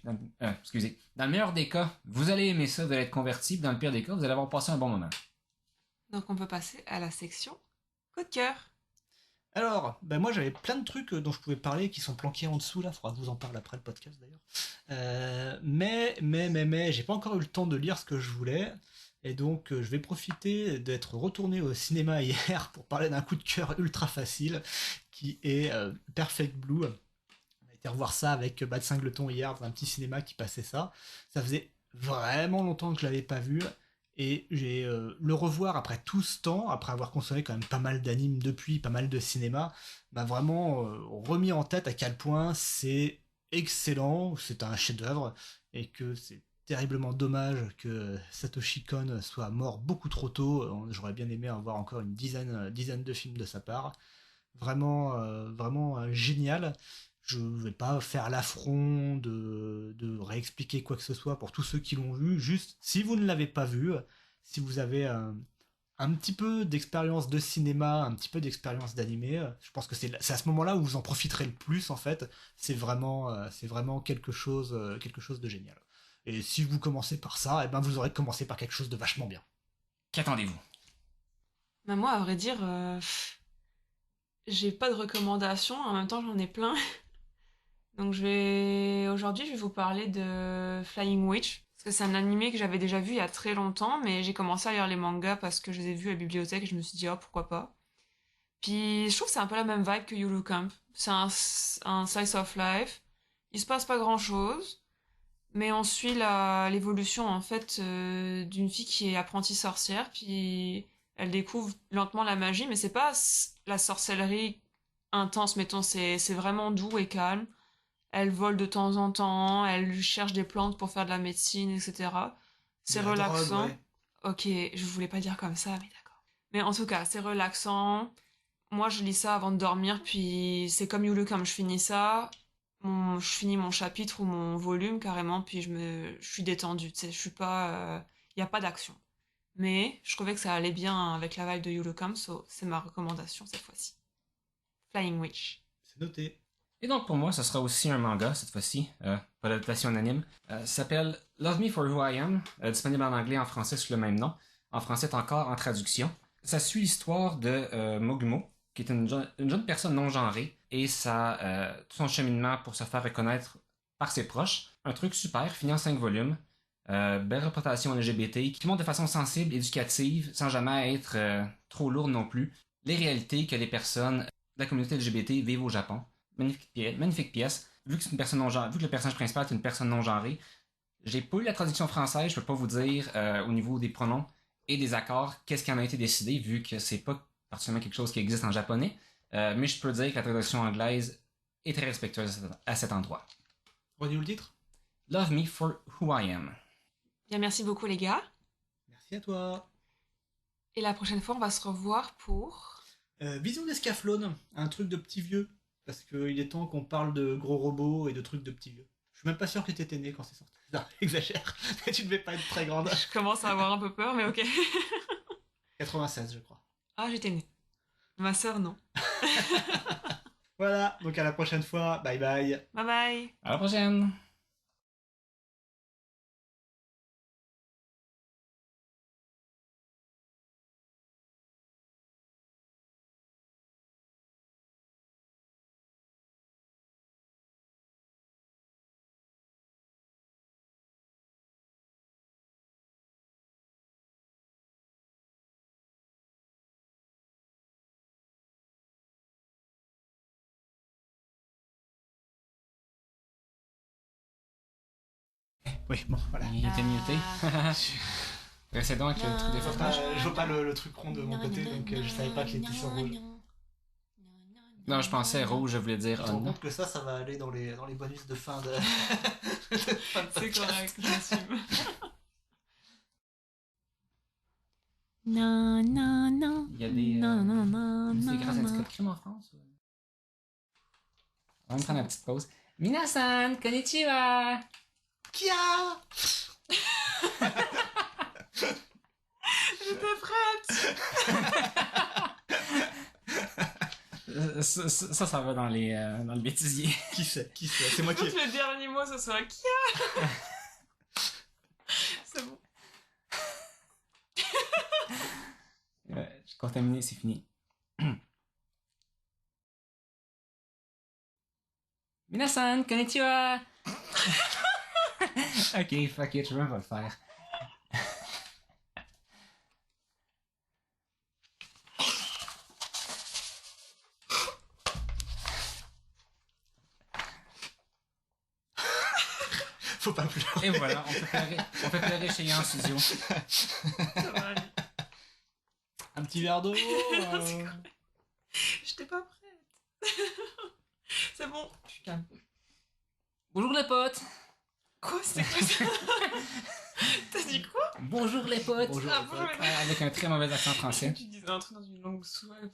Excusez. Dans le meilleur des cas, vous allez aimer ça, vous allez être converti. Dans le pire des cas, vous allez avoir passé un bon moment. Donc, on peut passer à la section coup de cœur. Alors, ben moi j'avais plein de trucs dont je pouvais parler qui sont planqués en dessous là, faudra que je vous en parle après le podcast d'ailleurs. Mais, j'ai pas encore eu le temps de lire ce que je voulais, et donc je vais profiter d'être retourné au cinéma hier pour parler d'un coup de cœur ultra facile qui est Perfect Blue. On a été revoir ça avec Bad Singleton hier dans un petit cinéma qui passait ça. Ça faisait vraiment longtemps que je l'avais pas vu, Et j'ai le revoir après tout ce temps, après avoir consommé quand même pas mal d'animes depuis, pas mal de cinéma, m'a vraiment remis en tête à quel point c'est excellent, c'est un chef-d'œuvre, et que c'est terriblement dommage que Satoshi Kon soit mort beaucoup trop tôt. J'aurais bien aimé avoir encore une dizaine de films de sa part. Vraiment, vraiment génial. Je ne vais pas faire l'affront de réexpliquer quoi que ce soit pour tous ceux qui l'ont vu. Juste, si vous ne l'avez pas vu, si vous avez un petit peu d'expérience de cinéma, un petit peu d'expérience d'animé, je pense que c'est à ce moment-là où vous en profiterez le plus en fait. C'est vraiment quelque chose de génial. Et si vous commencez par ça, eh ben vous aurez commencé par quelque chose de vachement bien. Qu'attendez-vous? Bah moi, à vrai dire, j'ai pas de recommandations. En même temps, j'en ai plein. Donc aujourd'hui, je vais vous parler de Flying Witch. Parce que c'est un animé que j'avais déjà vu il y a très longtemps, mais j'ai commencé à lire les mangas parce que je les ai vus à la bibliothèque et je me suis dit, oh, pourquoi pas. Puis je trouve que c'est un peu la même vibe que Yulu Camp. C'est un slice of life. Il se passe pas grand-chose, mais on suit l'évolution en fait d'une fille qui est apprentie sorcière, puis elle découvre lentement la magie, mais c'est pas la sorcellerie intense, mettons, c'est vraiment doux et calme. Elle vole de temps en temps, elle cherche des plantes pour faire de la médecine, etc. De C'est la drogue, relaxant. ouais. Ok, je voulais pas dire comme ça, mais d'accord. Mais en tout cas, c'est relaxant. Moi, je lis ça avant de dormir, puis c'est comme Yulu, comme je finis ça, je finis mon chapitre ou mon volume carrément, puis je suis détendue, tu sais, je suis pas, y a pas d'action. Mais je trouvais que ça allait bien avec la vibe de Yulu Come, so c'est ma recommandation cette fois-ci. Flying Witch. C'est noté. Et donc pour moi, ce sera aussi un manga cette fois-ci, pas d'adaptation en anime. Ça s'appelle Love Me for Who I Am, disponible en anglais et en français sous le même nom. En français, c'est encore en traduction. Ça suit l'histoire de Mogumo, qui est une jeune personne non genrée, et tout son cheminement pour se faire reconnaître par ses proches. Un truc super, fini en 5 volumes. Belle représentation LGBT, qui montre de façon sensible, éducative, sans jamais être trop lourde non plus, les réalités que les personnes de la communauté LGBT vivent au Japon. Magnifique pièce. Vu que c'est une personne non genrée, vu que le personnage principal est une personne non genrée, j'ai pas eu la traduction française, je peux pas vous dire au niveau des pronoms et des accords qu'est-ce qui en a été décidé, vu que c'est pas particulièrement quelque chose qui existe en japonais. Mais je peux dire que la traduction anglaise est très respectueuse à cet endroit. Redis-nous le titre. Love Me for Who I Am. Bien, merci beaucoup les gars. Merci à toi. Et la prochaine fois, on va se revoir pour... Vision d'Escaflowne, un truc de petit vieux. Parce qu'il est temps qu'on parle de gros robots et de trucs de petits vieux. Je suis même pas sûr que t'étais né quand c'est sorti. Non, exagère. Tu devais pas être très grande. Je commence à avoir un peu peur, mais ok. 96, je crois. Ah, j'étais née. Ma sœur, non. Voilà, donc à la prochaine fois. Bye bye. Bye bye. À la prochaine! Oui, bon, voilà. Il était muté. Restez donc avec le truc des photos. Je vois pas le truc rond de mon côté, donc je savais pas que les petits sont rouges. Non, je pensais rouge, je voulais dire Je me rends on. compte que ça va aller dans les bonus de fin de. C'est correct, j'assume. Non, non, non. Il y a des. Non, non, non, Des non, grands syndicats non. de crime en France? On va me prendre une petite pause. Minasan, konnichiwa! Kia. J'étais prête. Ça va dans le bêtisier. Qui c'est C'est moi Faut qui. que le dernier mot, ce soit Kia. C'est bon. Ouais, j'ai contaminé, c'est fini. Minasan, konnichiwa! Ok, fuck it, je vais même pas le faire. Faut pas pleurer. Et voilà, on fait pleurer chez Yann Studio. Ça va aller. Un petit verre d'eau. C'est quoi J'étais pas prête. C'est bon, je suis calme. Bonjour les potes. Quoi, c'était quoi ça? T'as dit quoi? Bonjour les potes. Bonjour. Ah, bonjour, les Avec un très mauvais accent français. Tu disais un truc dans une langue souave.